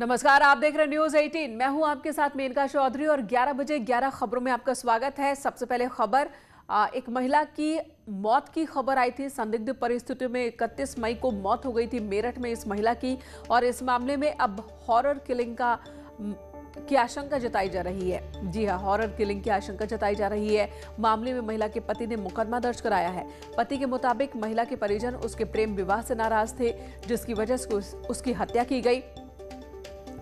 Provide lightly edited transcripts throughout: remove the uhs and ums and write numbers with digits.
नमस्कार, आप देख रहे हैं न्यूज 18। मैं हूं आपके साथ मेनका चौधरी और 11 बजे 11 खबरों में आपका स्वागत है। सबसे पहले खबर, एक महिला की मौत की खबर आई थी। संदिग्ध परिस्थितियों में 31 मई को मौत हो गई थी मेरठ में इस महिला की, और इस मामले में अब हॉरर किलिंग की आशंका जताई जा रही है। जी हां, हॉरर किलिंग की आशंका जताई जा रही है। मामले में महिला के पति ने मुकदमा दर्ज कराया है। पति के मुताबिक महिला के परिजन उसके प्रेम विवाह से नाराज थे, जिसकी वजह से उसकी हत्या की गई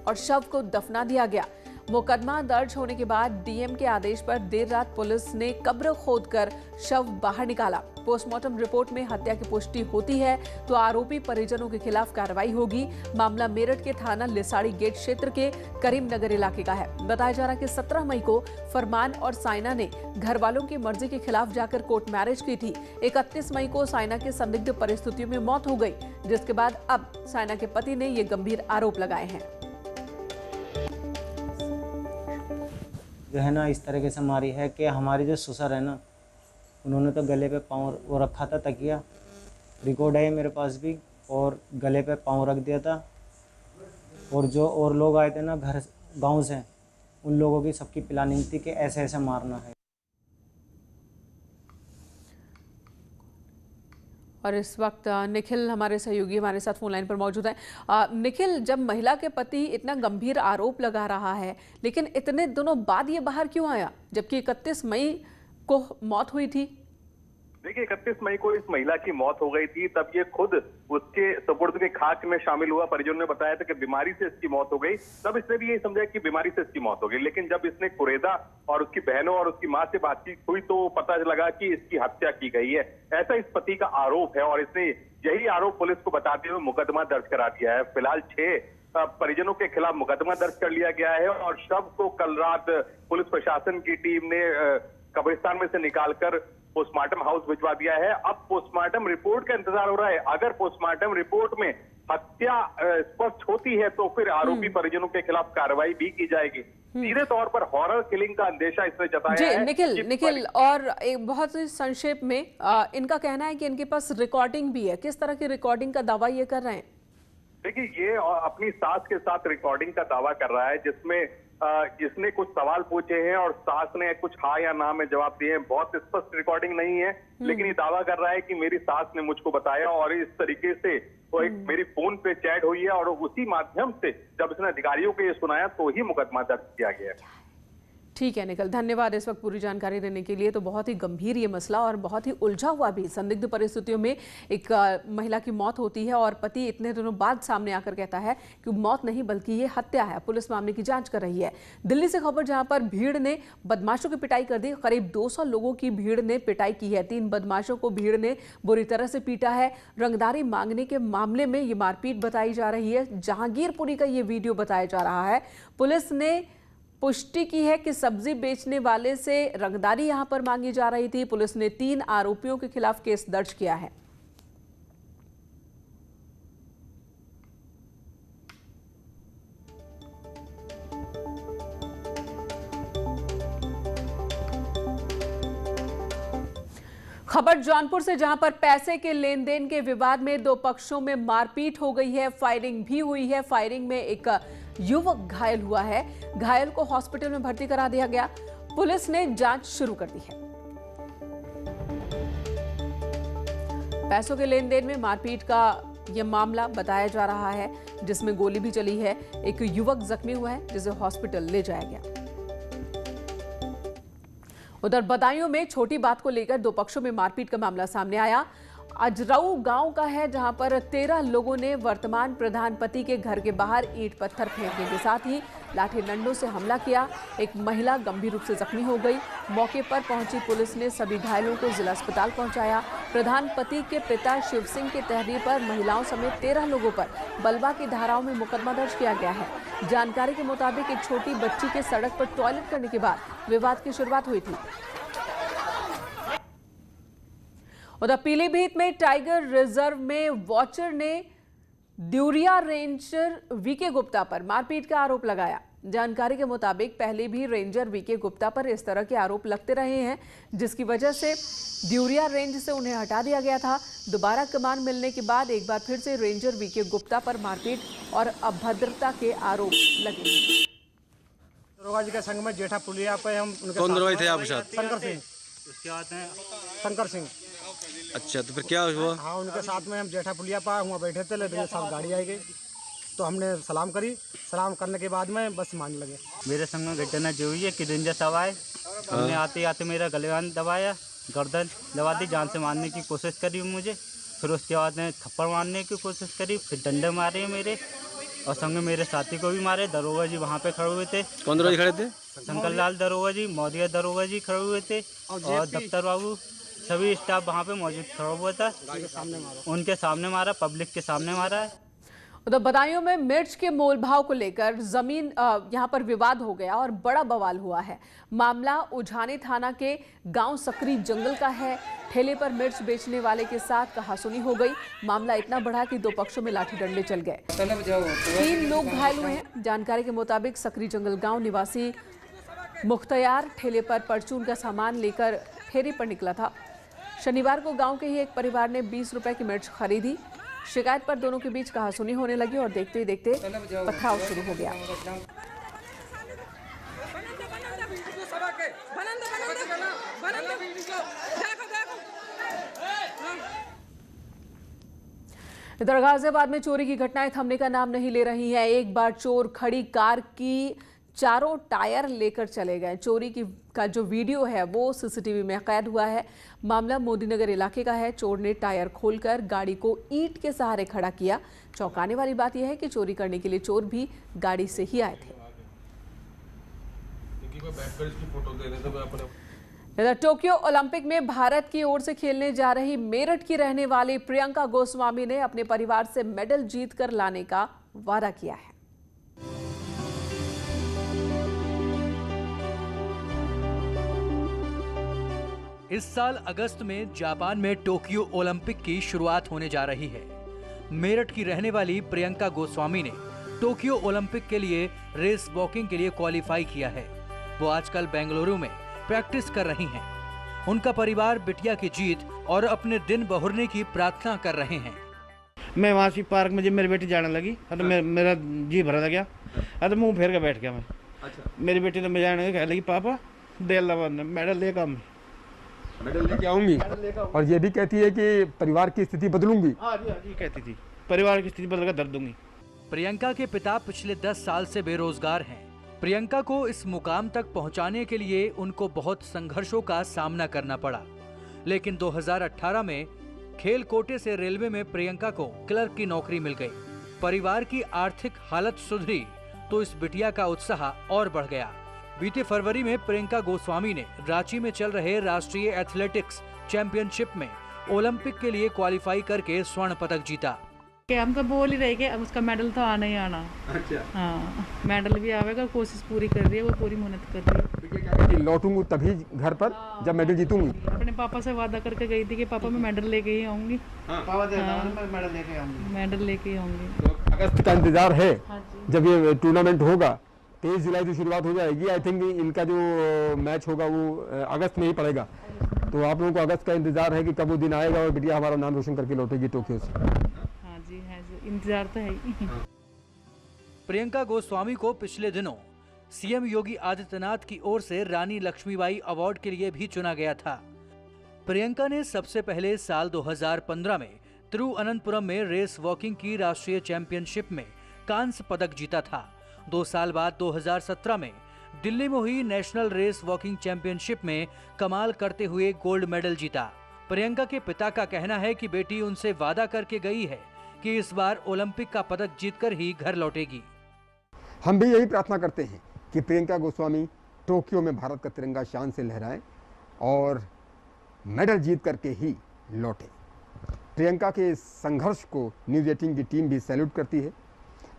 और शव को दफना दिया गया। मुकदमा दर्ज होने के बाद डीएम के आदेश पर देर रात पुलिस ने कब्र खोदकर शव बाहर निकाला। पोस्टमार्टम रिपोर्ट में हत्या की पुष्टि होती है तो आरोपी परिजनों के खिलाफ कार्रवाई होगी। मामला मेरठ के थाना लिसाड़ी गेट क्षेत्र के करीमनगर इलाके का है। बताया जा रहा है कि 17 मई को फरमान और साइना ने घर वालों की मर्जी के खिलाफ जाकर कोर्ट मैरिज की थी। 31 मई को साइना की संदिग्ध परिस्थितियों में मौत हो गई, जिसके बाद अब साइना के पति ने ये गंभीर आरोप लगाए हैं। जो है ना इस तरीके से मारी है कि हमारी जो ससुर है ना, उन्होंने तो गले पे पाँव वो रखा था, तकिया रिकॉर्ड है मेरे पास भी, और गले पे पाँव रख दिया था। और जो और लोग आए थे ना घर गांव से, उन लोगों की सबकी प्लानिंग थी कि ऐसे ऐसे मारना है। और इस वक्त निखिल हमारे सहयोगी हमारे साथ फोन लाइन पर मौजूद है। निखिल, जब महिला के पति इतना गंभीर आरोप लगा रहा है, लेकिन इतने दिनों बाद ये बाहर क्यों आया, जबकि 31 मई को मौत हुई थी? देखिए, 31 मई को इस महिला की मौत हो गई थी, तब ये खुद उसके सुपुर्द के खाक में शामिल हुआ। परिजनों ने बताया था कि बीमारी से इसकी मौत हो गई। तब इसने भी यही समझा कि बीमारी से इसकी मौत हो गई, लेकिन जब इसने कुरेदा और उसकी बहनों और उसकी मां से बातचीत हुई तो पता लगा कि इसकी हत्या की गई है। ऐसा इस पति का आरोप है और इसने यही आरोप पुलिस को बताते हुए मुकदमा दर्ज करा दिया है। फिलहाल 6 परिजनों के खिलाफ मुकदमा दर्ज कर लिया गया है और शव को कल रात पुलिस प्रशासन की टीम ने कब्रिस्तान में से निकालकर पोस्टमार्टम हाउस भिजवा दिया है। अब पोस्टमार्टम रिपोर्ट का इंतजार हो रहा है। अगर पोस्टमार्टम रिपोर्ट में हत्या स्पष्ट होती है तो फिर आरोपी परिजनों के खिलाफ कार्रवाई भी की जाएगी। सीधे तौर पर हॉरर किलिंग का अंदेशा इसने जताया है। निखिल, और एक बहुत ही संक्षेप में इनका कहना है कि इनके पास रिकॉर्डिंग भी है। किस तरह की रिकॉर्डिंग का दावा ये कर रहे हैं? देखिए, ये अपनी सास के साथ रिकॉर्डिंग का दावा कर रहा है, जिसमें जिसने कुछ सवाल पूछे हैं और सास ने कुछ हाँ या ना में जवाब दिए हैं। बहुत स्पष्ट रिकॉर्डिंग नहीं है, लेकिन ये दावा कर रहा है कि मेरी सास ने मुझको बताया और इस तरीके से वो एक मेरी फोन पे चैट हुई है और उसी माध्यम से जब इसने अधिकारियों को ये सुनाया तो ही मुकदमा दर्ज किया गया है। ठीक है निखिल, धन्यवाद इस वक्त पूरी जानकारी देने के लिए। तो बहुत ही गंभीर ये मसला और बहुत ही उलझा हुआ भी। संदिग्ध परिस्थितियों में एक महिला की मौत होती है और पति इतने दिनों बाद सामने आकर कहता है कि मौत नहीं बल्कि ये हत्या है। पुलिस मामले की जांच कर रही है। दिल्ली से खबर, जहां पर भीड़ ने बदमाशों की पिटाई कर दी। करीब 200 लोगों की भीड़ ने पिटाई की है। 3 बदमाशों को भीड़ ने बुरी तरह से पीटा है। रंगदारी मांगने के मामले में ये मारपीट बताई जा रही है। जहांगीरपुरी का ये वीडियो बताया जा रहा है। पुलिस ने पुष्टि की है कि सब्जी बेचने वाले से रंगदारी यहां पर मांगी जा रही थी। पुलिस ने 3 आरोपियों के खिलाफ केस दर्ज किया है। खबर जौनपुर से, जहां पर पैसे के लेन देन के विवाद में 2 पक्षों में मारपीट हो गई है। फायरिंग भी हुई है। फायरिंग में एक युवक घायल हुआ है। घायल को हॉस्पिटल में भर्ती करा दिया गया। पुलिस ने जांच शुरू कर दी है। पैसों के लेन देन में मारपीट का यह मामला बताया जा रहा है, जिसमें गोली भी चली है। एक युवक जख्मी हुआ है, जिसे हॉस्पिटल ले जाया गया। उधर बदायूं में छोटी बात को लेकर 2 पक्षों में मारपीट का मामला सामने आया। अजराऊ गांव का है, जहां पर 13 लोगों ने वर्तमान प्रधान पति के घर के बाहर ईंट पत्थर फेंकने के साथ ही लाठी डंडों से हमला किया। एक महिला गंभीर रूप से जख्मी हो गई। मौके पर पहुंची पुलिस ने सभी घायलों को जिला अस्पताल पहुंचाया। प्रधान पति के पिता शिव सिंह की तहरीर पर महिलाओं समेत 13 लोगों पर बलवा की धाराओं में मुकदमा दर्ज किया गया है। जानकारी के मुताबिक एक छोटी बच्ची के सड़क पर टॉयलेट करने के बाद विवाद की शुरुआत हुई थी। उधर पीलीभीत में टाइगर रिजर्व में वॉचर ने द्यूरिया रेंजर वीके गुप्ता पर मारपीट का आरोप लगाया। जानकारी के मुताबिक पहले भी रेंजर वीके गुप्ता पर इस तरह के आरोप लगते रहे हैं, जिसकी वजह से ड्यूरिया रेंज से उन्हें हटा दिया गया था। दोबारा कमान मिलने के बाद एक बार फिर से रेंजर वीके गुप्ता पर मारपीट और अभद्रता के आरोप लगे। दरोगा जी के संग में जेठा पुलिया पे हम उनके कौन दरोगा थे आपके साथ? शंकर सिंह। उसके बाद में शंकर सिंह। अच्छा, तो फिर क्या हुआ? हाँ, उनके साथ में हम जेठा पुलिया पा वहाँ बैठे थे, लेकिन साहब गाड़ी आई गई तो हमने सलाम करी। सलाम करने के बाद में बस मारने लगे। मेरे संग में घटना जो हुई है कि रेंजर साहब आए, हमने आते आते मेरा गलेवान दबाया, गर्दन दबा दी, जान से मारने की कोशिश करी मुझे। फिर उसके बाद में थप्पड़ मारने की कोशिश करी, फिर डंडे मारे मेरे और संग में मेरे साथी को भी मारे। दरोगा जी वहाँ पे खड़े हुए थे। कौन दरोगा जी खड़े थे? शंकर लाल दरोगा जी, मौर्य दरोगा जी खड़े हुए थे और दफ्तर बाबू, सभी स्टाफ वहाँ पे मौजूद खड़ा हुआ था। उनके सामने मारा, पब्लिक के सामने मारा है। उधर बदायूं में मिर्च के मोल भाव को लेकर जमीन यहां पर विवाद हो गया और बड़ा बवाल हुआ है। मामला उझाने थाना के गांव सकरी जंगल का है। ठेले पर मिर्च बेचने वाले के साथ कहासुनी हो गई। मामला इतना बढ़ा कि दो पक्षों में लाठी डंडे चल गए। 3 लोग घायल हुए हैं। जानकारी के मुताबिक सकरी जंगल गांव निवासी मुख्तियार ठेले पर परचून का सामान लेकर फेरी पर निकला था। शनिवार को गांव के ही एक परिवार ने 20 रुपए की मिर्च खरीदी। शिकायत पर दोनों के बीच कहासुनी होने लगी और देखते ही देखते पथराव शुरू हो गया। इधर गाजियाबाद में चोरी की घटनाएं थमने का नाम नहीं ले रही हैं। एक बार चोर खड़ी कार की चारों टायर लेकर चले गए। चोरी का जो वीडियो है वो सीसीटीवी में कैद हुआ है। मामला मोदीनगर इलाके का है। चोर ने टायर खोलकर गाड़ी को ईंट के सहारे खड़ा किया। चौंकाने वाली बात यह है कि चोरी करने के लिए चोर भी गाड़ी से ही आए थे। इधर टोक्यो ओलंपिक में भारत की ओर से खेलने जा रही मेरठ की रहने वाली प्रियंका गोस्वामी ने अपने परिवार से मेडल जीतकर लाने का वादा किया है। इस साल अगस्त में जापान में टोक्यो ओलंपिक की शुरुआत होने जा रही है। मेरठ की रहने वाली प्रियंका गोस्वामी ने टोक्यो ओलंपिक के लिए रेस वॉकिंग के लिए क्वालिफाई किया है। वो आजकल बेंगलुरु में प्रैक्टिस कर रही हैं। उनका परिवार बिटिया की जीत और अपने दिन बहुरने की प्रार्थना कर रहे हैं। मैं वहाँ से पार्क में जब मेरी बेटी जाने लगी तो मेरा जी भरा गया। तो मुँह फेर के बैठ गया मैं। अच्छा। मेरी बेटी तो मैं जाने कह लगी पापा दे मेडल लेकर मेडल लेके आऊंगी और ये भी कहती है कि परिवार की स्थिति बदलूंगी। हाँ जी कहती थी परिवार की स्थिति बदलकर दर्द दूंगी। प्रियंका के पिता पिछले 10 साल से बेरोजगार हैं। प्रियंका को इस मुकाम तक पहुंचाने के लिए उनको बहुत संघर्षों का सामना करना पड़ा, लेकिन 2018 में खेल कोटे से रेलवे में प्रियंका को क्लर्क की नौकरी मिल गई। परिवार की आर्थिक हालत सुधरी तो इस बिटिया का उत्साह और बढ़ गया। बीते फरवरी में प्रियंका गोस्वामी ने रांची में चल रहे राष्ट्रीय एथलेटिक्स चैंपियनशिप में ओलंपिक के लिए क्वालिफाई करके स्वर्ण पदक जीता। हम तो बोल ही रहे कि उसका मेडल तो आना ही आना। अच्छा। हाँ, मेडल भी आवेगा, कोशिश पूरी कर रही है, वो पूरी मेहनत कर रही है। लौटूंगी तभी घर पर जब मेडल जीतूंगी। अपने पापा से वादा करके गई थी कि पापा मैं मेडल लेके ही आऊंगी। मेडल लेके आऊंगी। मेडल लेके ही आऊंगी। अगस्त का इंतजार है। हाँ जब ये टूर्नामेंट होगा 23 जुलाई से शुरुआत हो जाएगी। आई थिंक इनका जो मैच होगा वो अगस्त में ही पड़ेगा, तो आप लोगों को अगस्त का इंतजार है कि कब वो दिन आएगा और बिटिया हमारा नाम रोशन करके लौटेगी टोक्यो से। हाँ जी, इंतजार तो है ही। प्रियंका गोस्वामी को पिछले दिनों सीएम योगी आदित्यनाथ की ओर से रानी लक्ष्मीबाई अवार्ड के लिए भी चुना गया था। प्रियंका ने सबसे पहले साल 2015 में तिरुअनंतपुरम में रेस वॉकिंग की राष्ट्रीय चैंपियनशिप में कांस्य पदक जीता था। 2 साल बाद 2017 में दिल्ली में हुई नेशनल रेस वॉकिंग चैंपियनशिप में कमाल करते हुए गोल्ड मेडल जीता। प्रियंका के पिता का कहना है कि बेटी उनसे वादा करके गई है कि इस बार ओलंपिक का पदक जीतकर ही घर लौटेगी। हम भी यही प्रार्थना करते हैं कि प्रियंका गोस्वामी टोक्यो में भारत का तिरंगा शान से लहराएं और मेडल जीत करके ही लौटे। प्रियंका के इस संघर्ष को न्यूज़ 18 की टीम भी सैल्यूट करती है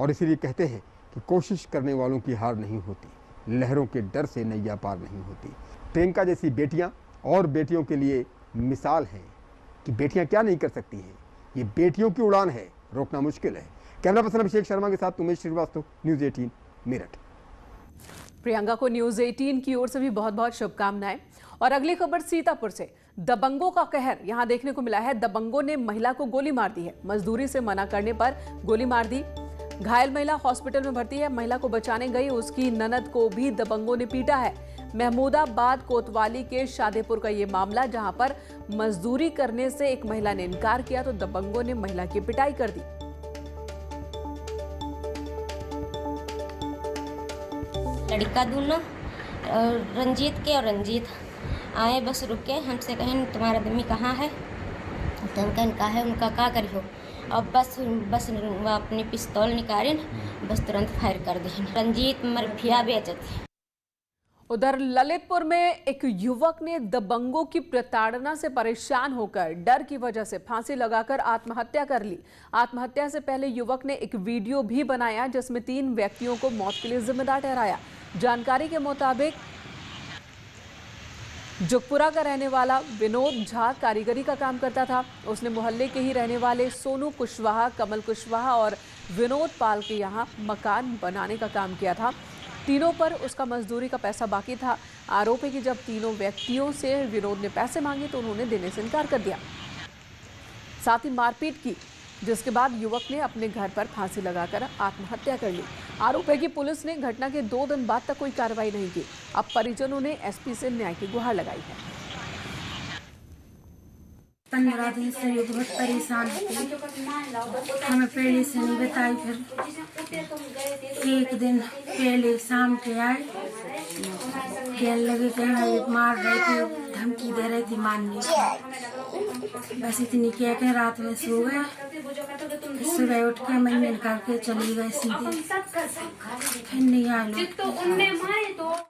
और इसीलिए कहते हैं कि कोशिश करने वालों की हार नहीं होती, लहरों के डर से नैया पार नहीं होती। प्रियंका जैसी बेटियां और बेटियों के लिए मिसाल है कि बेटियां क्या नहीं कर सकती हैं। ये बेटियों की उड़ान है, रोकना मुश्किल है। कैमरा पर्सन अभिषेक शर्मा के साथ उमेश श्रीवास्तव, न्यूज़ 18 मेरठ। प्रियंका को न्यूज़ 18 की ओर से भी बहुत बहुत शुभकामनाएं। और अगली खबर सीतापुर से। दबंगों का कहर यहां देखने को मिला है। दबंगों ने महिला को गोली मार दी है। मजदूरी से मना करने पर गोली मार दी। घायल महिला हॉस्पिटल में भर्ती है। महिला को बचाने गई उसकी ननद को भी दबंगों ने पीटा है। महमूदाबाद कोतवाली के शादेपुर का ये मामला, जहां पर मजदूरी करने से एक महिला ने इनकार किया तो दबंगों ने महिला की पिटाई कर दी। लड़का दोनों रंजीत के और रंजीत आए, बस रुके, हमसे कहें तुम्हारा आदमी कहाँ है, तो हम कहें कहा है, उनका क्या करियो, अब बस अपनी पिस्तौल निकाले, बस तुरंत फायर कर दी। रंजीत मरफिया बेचती। उधर ललितपुर में एक युवक ने दबंगों की प्रताड़ना से परेशान होकर डर की वजह से फांसी लगाकर आत्महत्या कर ली। आत्महत्या से पहले युवक ने एक वीडियो भी बनाया जिसमें 3 व्यक्तियों को मौत के लिए जिम्मेदार ठहराया। जानकारी के मुताबिक जुगपुरा का रहने वाला विनोद झा कारीगरी का काम करता था। उसने मोहल्ले के ही रहने वाले सोनू कुशवाहा, कमल कुशवाहा और विनोद पाल के यहाँ मकान बनाने का काम किया था। तीनों पर उसका मजदूरी का पैसा बाकी था। आरोप है कि जब तीनों व्यक्तियों से विनोद ने पैसे मांगे तो उन्होंने देने से इनकार कर दिया, साथ ही मारपीट की, जिसके बाद युवक ने अपने घर पर फांसी लगाकर आत्महत्या कर ली। आरोप है कि पुलिस ने घटना के 2 दिन बाद तक कोई कार्रवाई नहीं की। अब परिजनों ने एसपी से न्याय की गुहार लगाई है। 15 दिन से ये बहुत परेशान थे, हमें पहले से नहीं बताई। फिर एक दिन पहले शाम के आए, कहने लगे कि हमें मार रहे थे, धमकी दे रही थी मारने की। बस इतनी कह के रात में सो गए। सुबह उठ के मैंने करके चली गए सीधे, फिर नहीं आए लोग।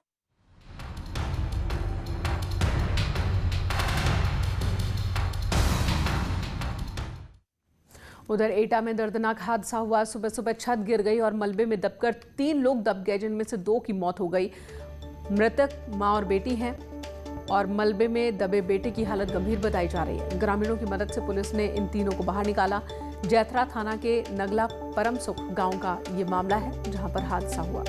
उधर एटा में दर्दनाक हादसा हुआ। सुबह सुबह छत गिर गई और मलबे में दबकर 3 लोग दब गए, जिनमें से 2 की मौत हो गई। मृतक मां और बेटी हैं और मलबे में दबे बेटे की हालत गंभीर बताई जा रही है। ग्रामीणों की मदद से पुलिस ने इन तीनों को बाहर निकाला। जैथरा थाना के नगला परमसुख गांव का ये मामला है, जहां पर हादसा हुआ।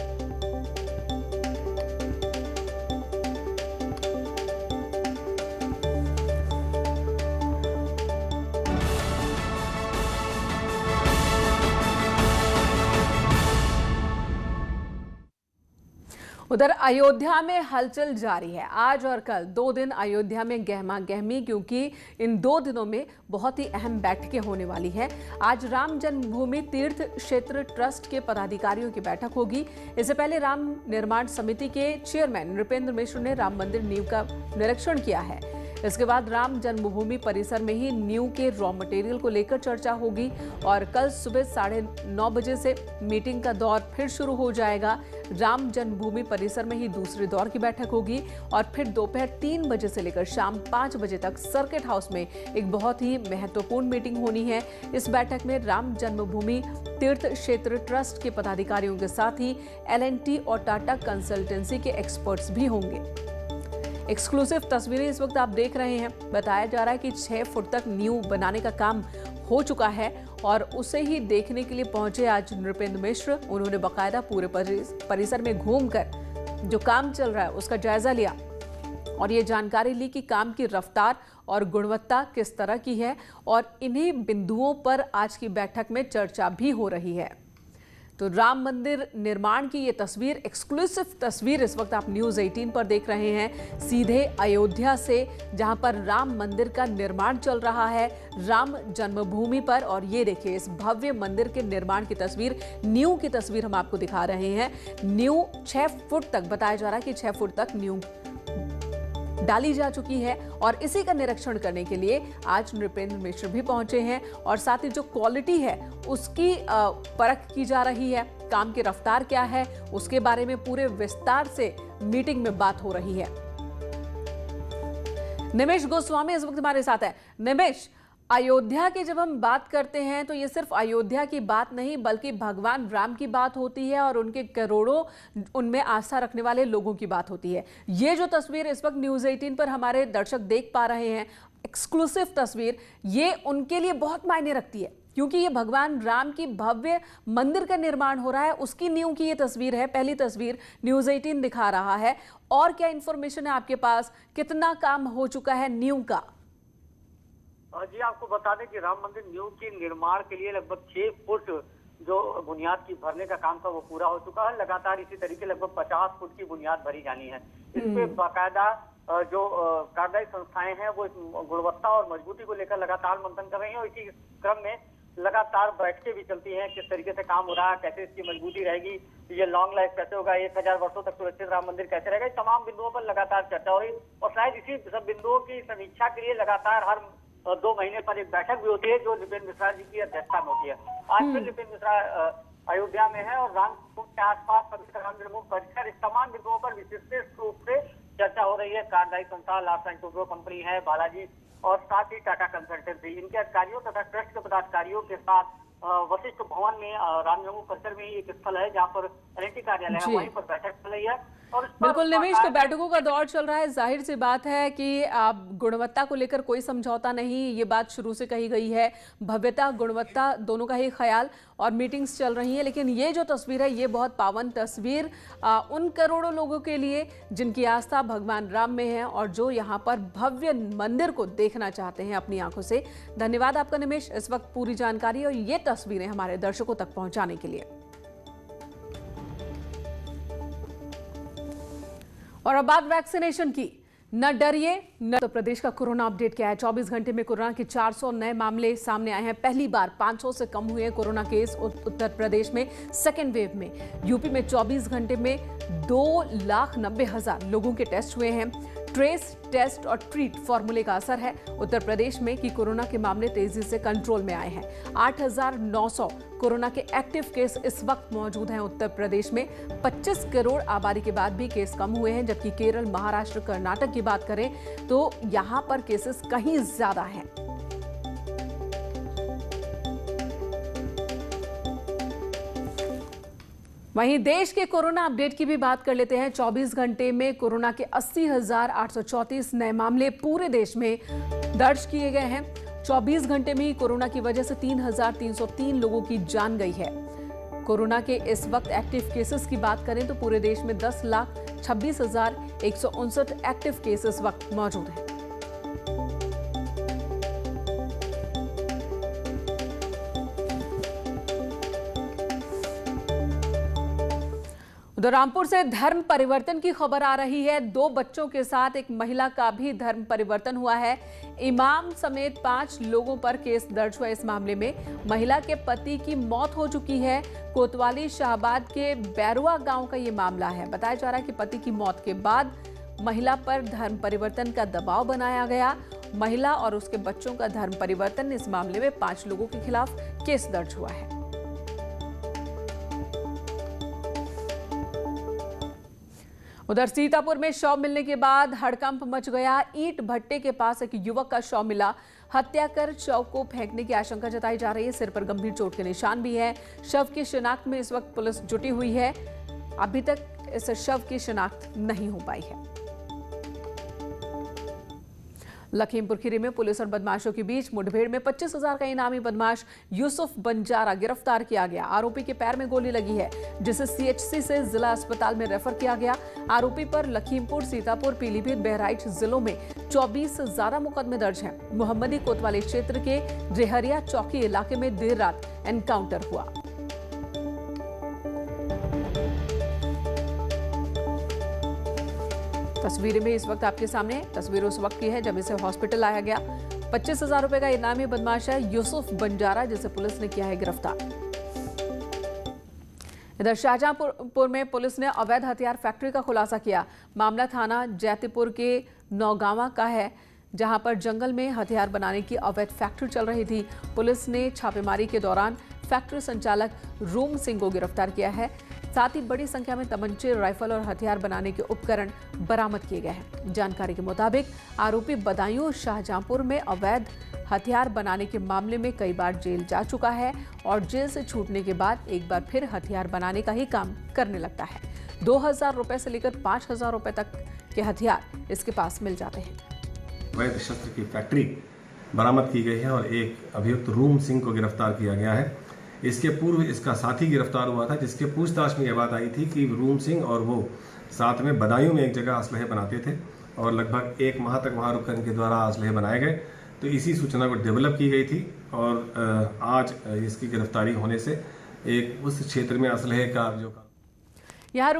उधर अयोध्या में हलचल जारी है। आज और कल 2 दिन अयोध्या में गहमा गहमी, क्योंकि इन 2 दिनों में बहुत ही अहम बैठकें होने वाली है। आज राम जन्मभूमि तीर्थ क्षेत्र ट्रस्ट के पदाधिकारियों की बैठक होगी। इससे पहले राम निर्माण समिति के चेयरमैन नृपेंद्र मिश्र ने राम मंदिर नींव का निरीक्षण किया है। इसके बाद राम जन्मभूमि परिसर में ही नींव के रॉ मटेरियल को लेकर चर्चा होगी और कल सुबह 9:30 बजे से मीटिंग का दौर फिर शुरू हो जाएगा। राम जन्मभूमि परिसर में ही दूसरे दौर की बैठक होगी और फिर दोपहर 3 बजे से लेकर शाम 5 बजे तक सर्किट हाउस में एक बहुत ही महत्वपूर्ण मीटिंग होनी है। इस बैठक में राम जन्मभूमि तीर्थ क्षेत्र ट्रस्ट के पदाधिकारियों के साथ ही L&T और टाटा कंसल्टेंसी के एक्सपर्ट्स भी होंगे। एक्सक्लूसिव तस्वीरें इस वक्त आप देख रहे हैं। बताया जा रहा है कि 6 फुट तक नींव बनाने का काम हो चुका है और उसे ही देखने के लिए पहुंचे आज नृपेंद्र मिश्र। उन्होंने बाकायदा पूरे परिसर में घूमकर जो काम चल रहा है उसका जायजा लिया और ये जानकारी ली कि काम की रफ्तार और गुणवत्ता किस तरह की है और इन्हीं बिंदुओं पर आज की बैठक में चर्चा भी हो रही है। तो राम मंदिर निर्माण की ये तस्वीर, एक्सक्लूसिव तस्वीर इस वक्त आप न्यूज़ 18 पर देख रहे हैं, सीधे अयोध्या से, जहां पर राम मंदिर का निर्माण चल रहा है राम जन्मभूमि पर। और ये देखिए इस भव्य मंदिर के निर्माण की तस्वीर, नींव की तस्वीर हम आपको दिखा रहे हैं। नींव 6 फुट तक, बताया जा रहा है कि 6 फुट तक नींव डाली जा चुकी है और इसी का निरीक्षण करने के लिए आज नृपेंद्र मिश्र भी पहुंचे हैं और साथ ही जो क्वालिटी है उसकी परख की जा रही है। काम की रफ्तार क्या है उसके बारे में पूरे विस्तार से मीटिंग में बात हो रही है। निमेश गोस्वामी इस वक्त हमारे साथ है। निमेश, अयोध्या की जब हम बात करते हैं तो ये सिर्फ अयोध्या की बात नहीं बल्कि भगवान राम की बात होती है और उनके करोड़ों उनमें आस्था रखने वाले लोगों की बात होती है। ये जो तस्वीर इस वक्त न्यूज़ 18 पर हमारे दर्शक देख पा रहे हैं, एक्सक्लूसिव तस्वीर, ये उनके लिए बहुत मायने रखती है। क्योंकि ये भगवान राम की भव्य मंदिर का निर्माण हो रहा है, उसकी नींव की ये तस्वीर है। पहली तस्वीर न्यूज़ 18 दिखा रहा है। और क्या इंफॉर्मेशन है आपके पास, कितना काम हो चुका है नींव का? जी आपको बता दें कि राम मंदिर नींव के निर्माण के लिए लगभग 6 फुट जो बुनियाद की भरने का काम था वो पूरा हो चुका है। लगातार इसी तरीके लगभग 50 फुट की बुनियाद भरी जानी है। इसपे बाकायदा जो कार्यदायी संस्थाएं हैं वो गुणवत्ता और मजबूती को लेकर लगातार मंथन कर रही हैं और इसी क्रम में लगातार बैठकें भी चलती हैं, किस तरीके से काम हो रहा है, कैसे इसकी मजबूती रहेगी, ये लॉन्ग लाइफ कैसे होगा, 1000 वर्षों तक सुरक्षित राम मंदिर कैसे रहेगा, इस तमाम बिंदुओं पर लगातार चर्चा हो रही। और शायद इसी सब बिंदुओं की समीक्षा के लिए लगातार हर 2 महीने पर एक बैठक भी होती है जो नृपेंद्र मिश्रा जी की अध्यक्षता में होती है। आज फिर नृपेंद्र मिश्रा अयोध्या में है और रामकुंड के आसपास पवित्र राम जन्मभूमि परिसर, इस तमाम बिंदुओं पर विशेष रूप से चर्चा हो रही है। कार्यदायी संस्था लार्सन एंड टुब्रो कंपनी है, बालाजी और साथ ही टाटा कंसल्टेंसी, इनके अधिकारियों तथा ट्रस्ट के पदाधिकारियों के साथ वशिष्ठ भवन में राम जन्मभूमि परिसर में एक स्थल है जहाँ पर एनआईटी कार्यालय है, वहीं पर बैठक चल रही है। और बिल्कुल निमेश, तो बैठकों का दौर चल रहा है। जाहिर सी बात है कि गुणवत्ता को लेकर कोई समझौता नहीं, ये बात शुरू से कही गई है। भव्यता गुणवत्ता दोनों का ही ख्याल और मीटिंग्स चल रही हैं। लेकिन ये जो तस्वीर है ये बहुत पावन तस्वीर उन करोड़ों लोगों के लिए जिनकी आस्था भगवान राम में है और जो यहाँ पर भव्य मंदिर को देखना चाहते हैं अपनी आंखों से। धन्यवाद आपका निमेश, इस वक्त पूरी जानकारी और ये तस्वीरें हमारे दर्शकों तक पहुंचाने के लिए। और अब बात वैक्सीनेशन की। न डरिए न। तो प्रदेश का कोरोना अपडेट क्या है? 24 घंटे में कोरोना के 400 नए मामले सामने आए हैं। पहली बार 500 से कम हुए कोरोना केस उत्तर प्रदेश में सेकेंड वेव में। यूपी में 24 घंटे में 2,90,000 लोगों के टेस्ट हुए हैं। ट्रेस, टेस्ट और ट्रीट फॉर्मूले का असर है उत्तर प्रदेश में कि कोरोना के मामले तेजी से कंट्रोल में आए हैं। 8,900 कोरोना के एक्टिव केस इस वक्त मौजूद हैं उत्तर प्रदेश में। 25 करोड़ आबादी के बाद भी केस कम हुए हैं, जबकि केरल, महाराष्ट्र, कर्नाटक की बात करें तो यहां पर केसेस कहीं ज्यादा हैं। वहीं देश के कोरोना अपडेट की भी बात कर लेते हैं। 24 घंटे में कोरोना के 80,834 नए मामले पूरे देश में दर्ज किए गए हैं। 24 घंटे में कोरोना की वजह से 3,303 लोगों की जान गई है। कोरोना के इस वक्त एक्टिव केसेस की बात करें तो पूरे देश में 10,26,159 एक्टिव केस इस वक्त मौजूद हैं। उधर रामपुर से धर्म परिवर्तन की खबर आ रही है। 2 बच्चों के साथ एक महिला का भी धर्म परिवर्तन हुआ है। इमाम समेत 5 लोगों पर केस दर्ज हुआ। इस मामले में महिला के पति की मौत हो चुकी है। कोतवाली शाहबाद के बैरुआ गांव का ये मामला है। बताया जा रहा है कि पति की मौत के बाद महिला पर धर्म परिवर्तन का दबाव बनाया गया। महिला और उसके बच्चों का धर्म परिवर्तन, इस मामले में 5 लोगों के खिलाफ केस दर्ज हुआ है। उधर सीतापुर में शव मिलने के बाद हड़कंप मच गया। ईंट भट्टे के पास एक युवक का शव मिला। हत्या कर शव को फेंकने की आशंका जताई जा रही है। सिर पर गंभीर चोट के निशान भी हैं। शव की शिनाख्त में इस वक्त पुलिस जुटी हुई है। अभी तक इस शव की शिनाख्त नहीं हो पाई है। लखीमपुर खीरी में पुलिस और बदमाशों के बीच मुठभेड़ में 25,000 का इनामी बदमाश यूसुफ बंजारा गिरफ्तार किया गया। आरोपी के पैर में गोली लगी है, जिसे सीएचसी से जिला अस्पताल में रेफर किया गया। आरोपी पर लखीमपुर, सीतापुर, पीलीभीत, बहराइच जिलों में 24 से ज्यादा मुकदमे दर्ज हैं। मोहम्मदी कोतवाली क्षेत्र के रेहरिया चौकी इलाके में देर रात एनकाउंटर हुआ। तस्वीरें में इस वक्त आपके सामने तस्वीर उस वक्त की है जब इसे हॉस्पिटल लाया गया। 25,000 रुपए का इनामी बदमाश है यूसुफ बंजारा, जिसे पुलिस ने किया है गिरफ्तार। इधर शाहजहांपुर में पुलिस ने अवैध हथियार फैक्ट्री का खुलासा किया। मामला थाना जैतीपुर के नौगांवा का है, जहां पर जंगल में हथियार बनाने की अवैध फैक्ट्री चल रही थी। पुलिस ने छापेमारी के दौरान फैक्ट्री संचालक रूम सिंह को गिरफ्तार किया है। साथ ही बड़ी संख्या में तमंचे, राइफल और हथियार बनाने के उपकरण बरामद किए गए हैं। जानकारी के मुताबिक आरोपी बदायूं शाहजहांपुर में अवैध हथियार बनाने के मामले में कई बार जेल जा चुका है और जेल से छूटने के बाद एक बार फिर हथियार बनाने का ही काम करने लगता है। 2,000 रुपए से लेकर 5,000 रुपए तक के हथियार इसके पास मिल जाते हैं। अवैध शस्त्र की फैक्ट्री बरामद की गई है और एक अभियुक्त रूम सिंह को गिरफ्तार किया गया है। इसके पूर्व इसका साथी गिरफ्तार हुआ था, जिसके पूछताछ में यह बात आई थी कि रूम सिंह और वो साथ में बदायूं में एक जगह असलहे बनाते थे और लगभग 1 माह तक वहाँ रुककर इनके द्वारा असलहे बनाए गए। तो इसी सूचना को डेवलप की गई थी और आज इसकी गिरफ्तारी होने से एक उस क्षेत्र में असलहे का जो यहाँ रुके।